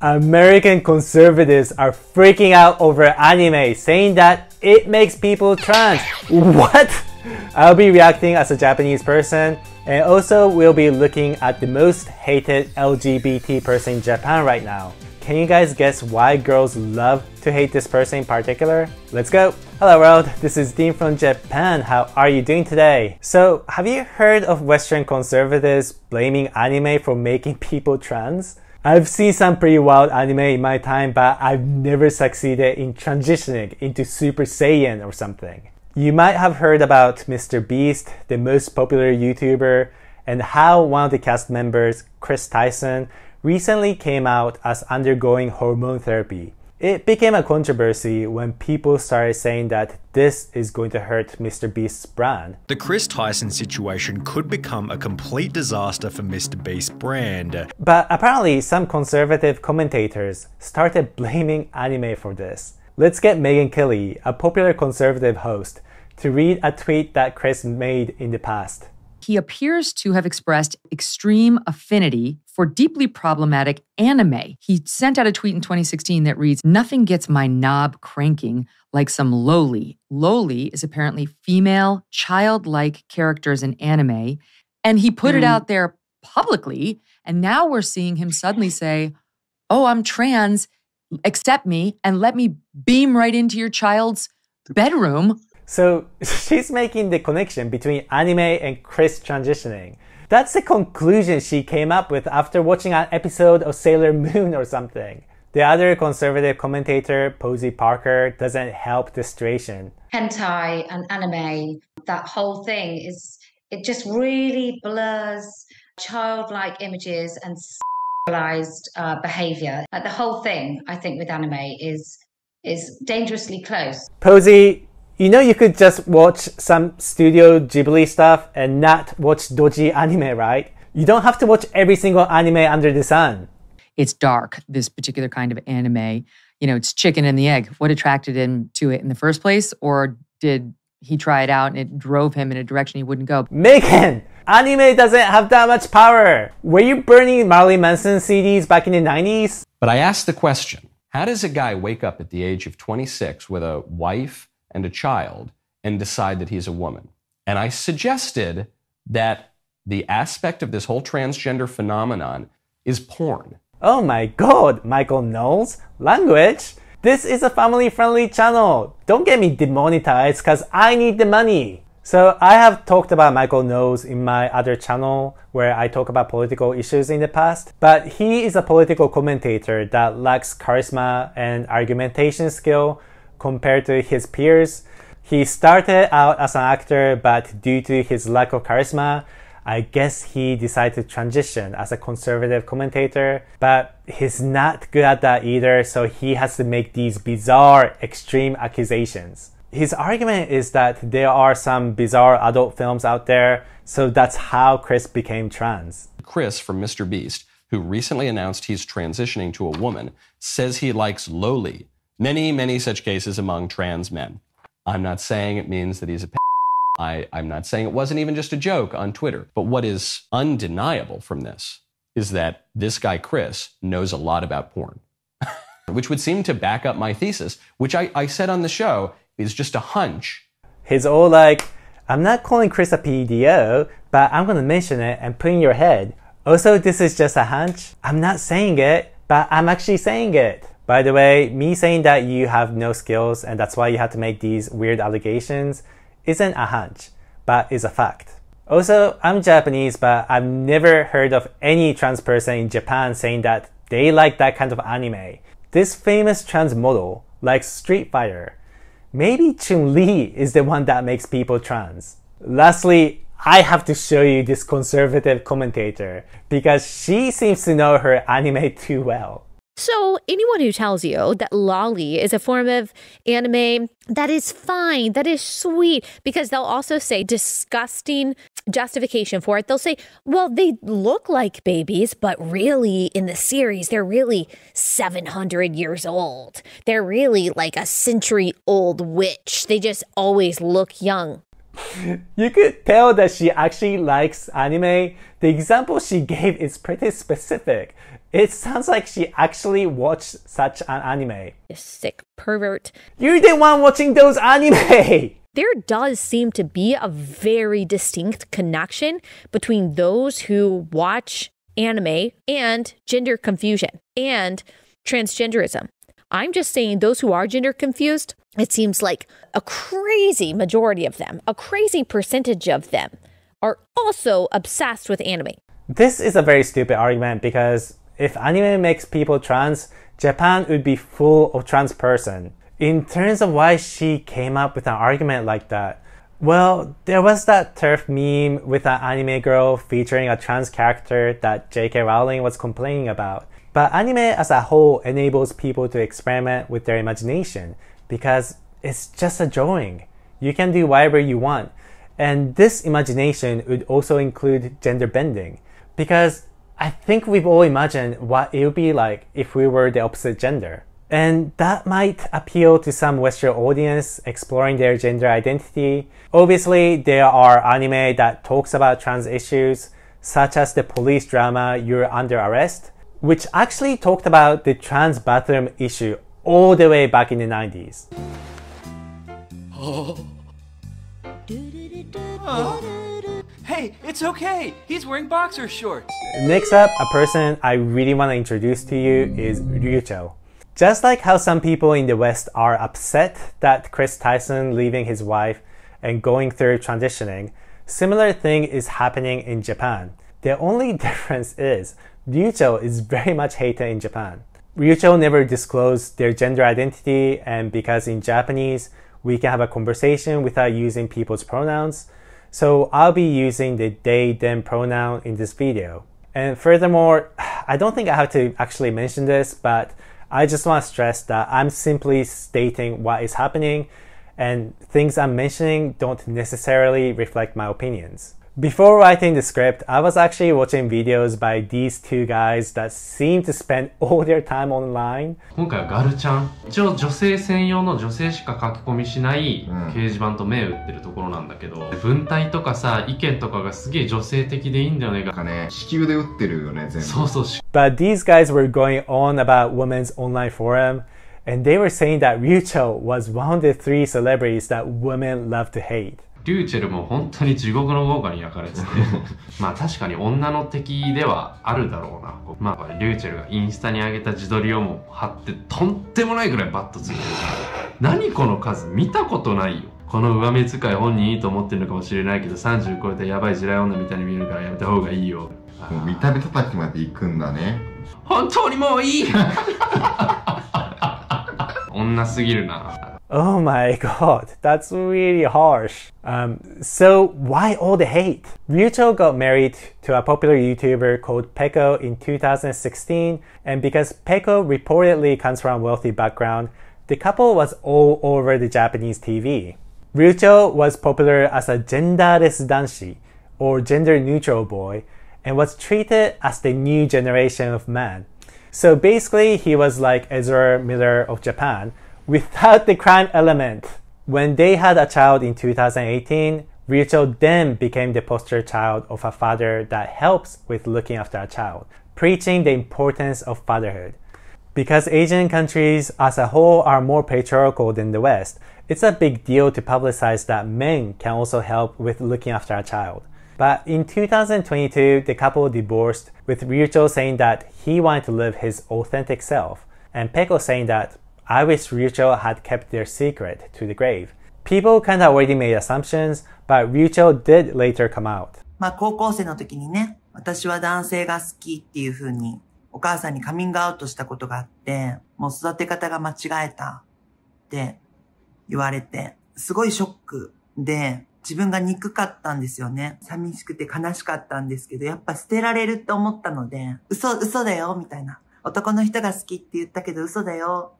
American conservatives are freaking out over anime, saying that it makes people trans. What? I'll be reacting as a Japanese person, and also we'll be looking at the most hated LGBT person in Japan right now. Can you guys guess why girls love to hate this person in particular? Let's go! Hello world, this is Dean from Japan. How are you doing today? So, have you heard of Western conservatives blaming anime for making people trans? I've seen some pretty wild anime in my time, but I've never succeeded in transitioning into Super Saiyan or something. You might have heard about Mr. Beast, the most popular YouTuber, and how one of the cast members, Chris Tyson, recently came out as undergoing hormone therapy. It became a controversy when people started saying that this is going to hurt Mr. Beast's brand. The Chris Tyson situation could become a complete disaster for Mr. Beast's brand. But apparently some conservative commentators started blaming anime for this. Let's get Megyn Kelly, a popular conservative host, to read a tweet that Chris made in the past. He appears to have expressed extreme affinity for deeply problematic anime. He sent out a tweet in 2016 that reads, "Nothing gets my knob cranking like some loli." Loli is apparently female, childlike characters in anime. And he put it out there publicly. And now we're seeing him suddenly say, "Oh, I'm trans, accept me, and let me beam right into your child's bedroom." So she's making the connection between anime and Chris transitioning. That's the conclusion she came up with after watching an episode of Sailor Moon or something. The other conservative commentator, Posie Parker, doesn't help the situation. Hentai and anime, that whole thing it just really blurs childlike images and sexualized behavior. Like the whole thing, I think, with anime is dangerously close. Posie, you know you could just watch some Studio Ghibli stuff and not watch dodgy anime, right? You don't have to watch every single anime under the sun. It's dark, this particular kind of anime. You know, it's chicken and the egg. What attracted him to it in the first place? Or did he try it out and it drove him in a direction he wouldn't go? Megyn! Anime doesn't have that much power. Were you burning Marilyn Manson CDs back in the 90s? But I asked the question, how does a guy wake up at the age of 26 with a wife and a child and decide that he's a woman? And I suggested that the aspect of this whole transgender phenomenon is porn. Oh my god, Michael Knowles, language? This is a family-friendly channel. Don't get me demonetized because I need the money. So I have talked about Michael Knowles in my other channel where I talk about political issues in the past, but he is a political commentator that lacks charisma and argumentation skill compared to his peers. He started out as an actor, but due to his lack of charisma, I guess he decided to transition as a conservative commentator, but he's not good at that either, so he has to make these bizarre, extreme accusations. His argument is that there are some bizarre adult films out there, so that's how Chris became trans. Chris from Mr. Beast, who recently announced he's transitioning to a woman, says he likes loli. Many such cases among trans men. I'm not saying it means that he's a I'm not saying it wasn't even just a joke on Twitter. But what is undeniable from this is that this guy, Chris, knows a lot about porn. Which would seem to back up my thesis, which I said on the show is just a hunch. He's all like, I'm not calling Chris a PDO, but I'm going to mention it and put in your head. Also, this is just a hunch. I'm not saying it, but I'm actually saying it. By the way, me saying that you have no skills and that's why you have to make these weird allegations isn't a hunch, but is a fact. Also, I'm Japanese, but I've never heard of any trans person in Japan saying that they like that kind of anime. This famous trans model likes Street Fighter. Maybe Chun-Li is the one that makes people trans. Lastly, I have to show you this conservative commentator because she seems to know her anime too well. So anyone who tells you that loli is a form of anime, that is fine, that is sweet, because they'll also say disgusting justification for it. They'll say, well, they look like babies, but really in the series, they're really 700 years old. They're really like a century-old witch. They just always look young. You could tell that she actually likes anime. The example she gave is pretty specific. It sounds like she actually watched such an anime. You sick pervert. You're the one watching those anime! There does seem to be a very distinct connection between those who watch anime and gender confusion and transgenderism. I'm just saying those who are gender confused, it seems like a crazy majority of them, a crazy percentage of them are also obsessed with anime. This is a very stupid argument because if anime makes people trans, Japan would be full of trans person. In terms of why she came up with an argument like that, well, there was that turf meme with an anime girl featuring a trans character that J.K. Rowling was complaining about. But anime as a whole enables people to experiment with their imagination because it's just a drawing. You can do whatever you want. And this imagination would also include gender bending because I think we've all imagined what it would be like if we were the opposite gender. And that might appeal to some Western audience exploring their gender identity. Obviously, there are anime that talks about trans issues, such as the police drama You're Under Arrest, which actually talked about the trans bathroom issue all the way back in the 90s. Hey, it's okay. He's wearing boxer shorts. Next up, a person I really want to introduce to you is Ryuchell. Just like how some people in the West are upset that Chris Tyson leaving his wife and going through transitioning, similar thing is happening in Japan. The only difference is Ryuchell is very much hated in Japan. Ryuchell never disclosed their gender identity, and because in Japanese we can have a conversation without using people's pronouns, so I'll be using the they them pronoun in this video. And furthermore, I don't think I have to actually mention this, but I just want to stress that I'm simply stating what is happening, and things I'm mentioning don't necessarily reflect my opinions. Before writing the script, I was actually watching videos by these two guys that seem to spend all their time online. 今回はガルちゃん。一応女性専用の女性しか書き込みしない掲示板と銘打ってるところなんだけど、文体とかさ、意見とかがすげえ女性的でいいんだよね。なんかね、子宮で打ってるよね、全部。そうそう。But these guys were going on about women's online forum, and they were saying that Ryuchell was one of the 3 celebrities that women love to hate. リューチェルも本当に地獄の豪華に焼かれててまあ確かに女の敵ではあるだろうな。まあリューチェルがインスタに上げた自撮りをも貼ってとんでもないぐらいバッとついてるから何この数見たことないよ。この上目遣い本人いいと思ってるのかもしれないけど30超えたやばい地雷女みたいに見えるからやめた方がいいよ。もう見た目叩きまで行くんだね。本当にもういい女すぎるな。Oh my god, that's really harsh. So why all the hate? Ryuchell got married to a popular YouTuber called Peco in 2016, and because Peco reportedly comes from a wealthy background, the couple was all over the Japanese TV. Ryuchell was popular as a genderless danshi, or gender-neutral boy, and was treated as the new generation of man. So basically, he was like Ezra Miller of Japan, without the crime element. When they had a child in 2018, Ryuchell then became the poster child of a father that helps with looking after a child, preaching the importance of fatherhood. Because Asian countries as a whole are more patriarchal than the West, it's a big deal to publicize that men can also help with looking after a child. But in 2022, the couple divorced, with Ryuchell saying that he wanted to live his authentic self, and Peco saying that I wish Ryuchell had kept their secret to the grave. People kind of already made assumptions, but Ryuchell did later come out. まあ高校生の時にね、私は男性が好きっていう風にお母さんにカミングアウトしたことがあって、もう育て方が間違えたって言われて、すごいショックで、自分が憎かったんですよね。寂しくて悲しかったんですけど、やっぱ捨てられるって思ったので、嘘だよみたいな。男の人が好きって言ったけど嘘だよ。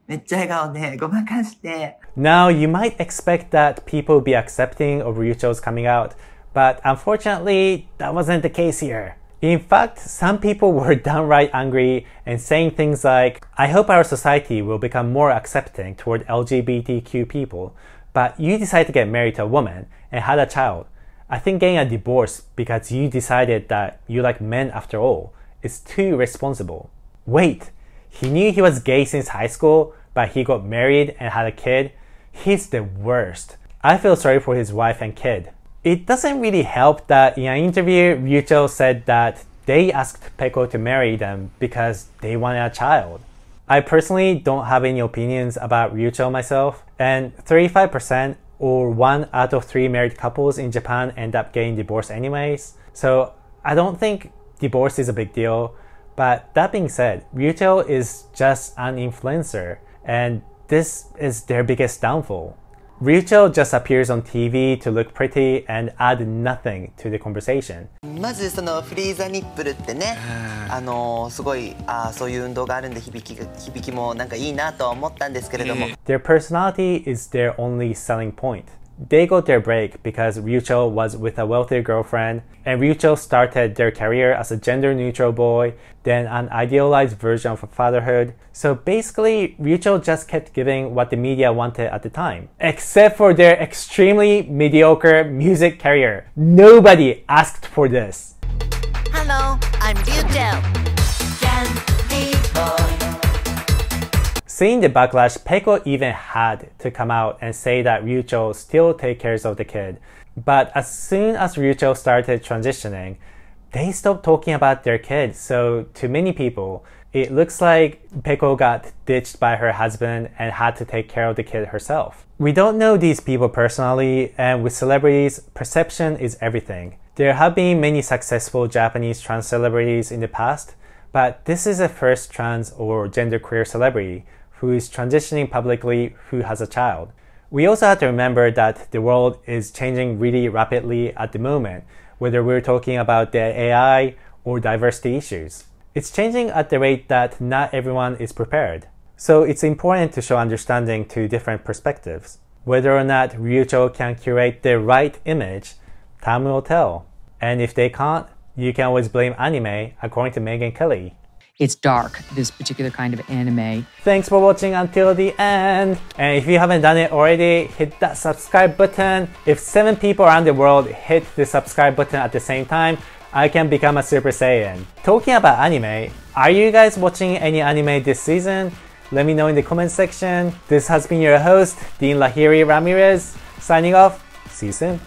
めっちゃ笑顔でごまかして。Now, you might expect that people be accepting of Ryuchell's coming out, but unfortunately, that wasn't the case here. In fact, some people were downright angry and saying things like, I hope our society will become more accepting toward LGBTQ people, but you decide to get married to a woman and had a child. I think getting a divorce because you decided that you like men after all is too irresponsible. Wait, he knew he was gay since high school, but he got married and had a kid? He's the worst. I feel sorry for his wife and kid. It doesn't really help that in an interview, Ryuchell said that they asked Peco to marry them because they wanted a child. I personally don't have any opinions about Ryuchell myself, and 35% or 1 out of 3 married couples in Japan end up getting divorced anyways. So I don't think divorce is a big deal. But that being said, Ryuchell is just an influencer, and this is their biggest downfall. Ryuchell just appears on TV to look pretty and add nothing to the conversation. まずそのフリーザニップルってね、すごいそういう運動があるんで響きもなんかいいなとは思ったんですけれども。Their personality is their only selling point. They got their break because Ryuchell was with a wealthy girlfriend, and Ryuchell started their career as a gender-neutral boy, then an idealized version of fatherhood. So basically, Ryuchell just kept giving what the media wanted at the time. Except for their extremely mediocre music career. Nobody asked for this. Hello, I'm Ryuchell. Seeing the backlash, Peco even had to come out and say that Ryuchell still takes care of the kid. But as soon as Ryuchell started transitioning, they stopped talking about their kid. So to many people, it looks like Peco got ditched by her husband and had to take care of the kid herself. We don't know these people personally, and with celebrities, perception is everything. There have been many successful Japanese trans celebrities in the past, but this is the first trans or genderqueer celebrity who is transitioning publicly who has a child. We also have to remember that the world is changing really rapidly at the moment, whether we're talking about the AI or diversity issues. It's changing at the rate that not everyone is prepared. So it's important to show understanding to different perspectives. Whether or not Ryuchell can curate the right image, time will tell. And if they can't, you can always blame anime, according to Megyn Kelly. It's dark, this particular kind of anime. Thanks for watching until the end. And if you haven't done it already, hit that subscribe button. If 7 people around the world hit the subscribe button at the same time, I can become a Super Saiyan. Talking about anime, are you guys watching any anime this season? Let me know in the comment section. This has been your host, Dean Lahiri Ramirez, signing off. See you soon.